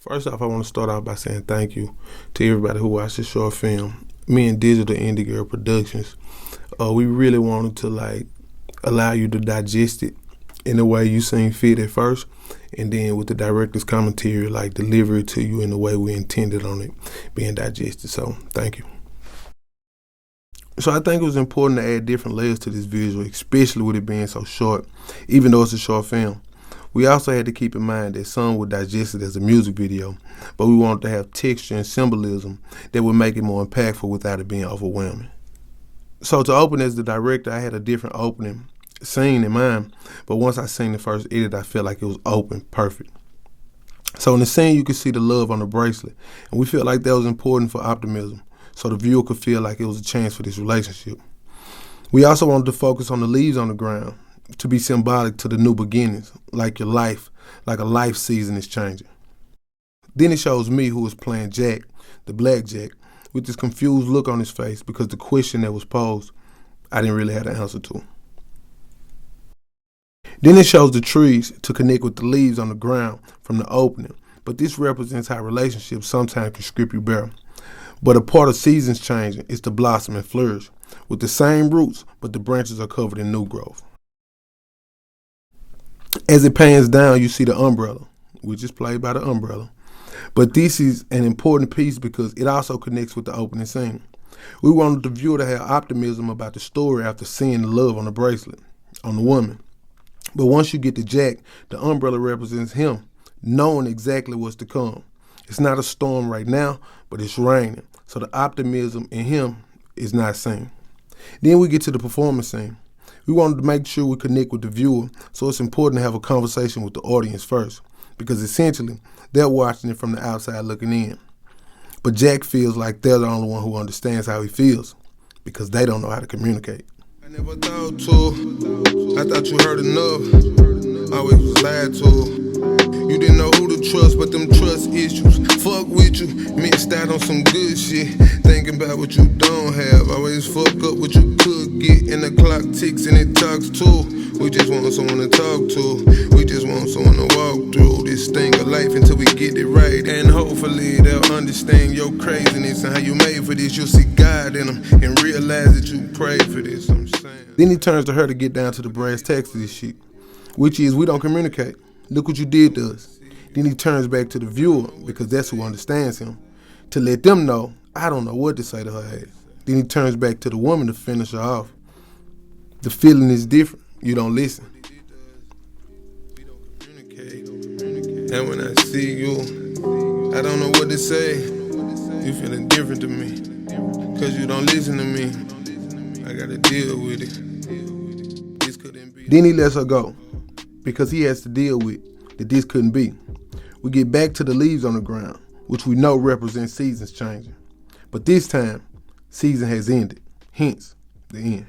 First off, I want to start off by saying thank you to everybody who watched this short film. Me and Digital Indie Girl Productions, we really wanted to allow you to digest it in the way you seen fit at first, and then with the director's commentary, deliver it to you in the way we intended on it being digested. So thank you. So I think it was important to add different layers to this visual, especially with it being so short, even though it's a short film. We also had to keep in mind that some would digest it as a music video, but we wanted to have texture and symbolism that would make it more impactful without it being overwhelming. So to open as the director, I had a different opening scene in mind, but once I seen the first edit, I felt like it was open, perfect. So in the scene, you could see the love on the bracelet, and we felt like that was important for optimism, so the viewer could feel like it was a chance for this relationship. We also wanted to focus on the leaves on the ground, to be symbolic to the new beginnings, like your life, like a life season is changing. Then it shows me, who is playing Jack, the black Jack, with this confused look on his face because the question that was posed, I didn't really have the answer to. Then it shows the trees to connect with the leaves on the ground from the opening, but this represents how relationships sometimes can strip you bare. But a part of seasons changing is to blossom and flourish, with the same roots, but the branches are covered in new growth. As it pans down, you see the umbrella, which is played by the umbrella. But this is an important piece because it also connects with the opening scene. We wanted the viewer to have optimism about the story after seeing the love on the bracelet, on the woman. But once you get to Jack, the umbrella represents him, knowing exactly what's to come. It's not a storm right now, but it's raining. So the optimism in him is not seen. Then we get to the performance scene. We wanted to make sure we connect with the viewer, so it's important to have a conversation with the audience first, because essentially, they're watching it from the outside looking in. But Jack feels like they're the only one who understands how he feels, because they don't know how to communicate. I never thought to. I thought you heard enough. Always was lied to. You didn't know who to trust, but them trust issues fuck with you. Mixed out on some good shit, thinking about what you don't have. Always fuck up what you could get, and the clock ticks and it talks too. We just want someone to talk to. We just want someone to walk through this thing of life until we get it right. And hopefully they'll understand your craziness and how you made for this. You'll see God in them and realize that you prayed for this. I'm saying. Then he turns to her to get down to the brass tacks of this shit, which is we don't communicate. Look what you did to us. Then he turns back to the viewer, because that's who understands him, to let them know, I don't know what to say to her ass. Then he turns back to the woman to finish her off. The feeling is different. You don't listen. And when I see you, I don't know what to say. You feeling different to me, because you don't listen to me. I gotta deal with it. This couldn't be. Then he lets her go, because he has to deal with that this couldn't be. We get back to the leaves on the ground, which we know represents seasons changing. But this time, season has ended, hence the end.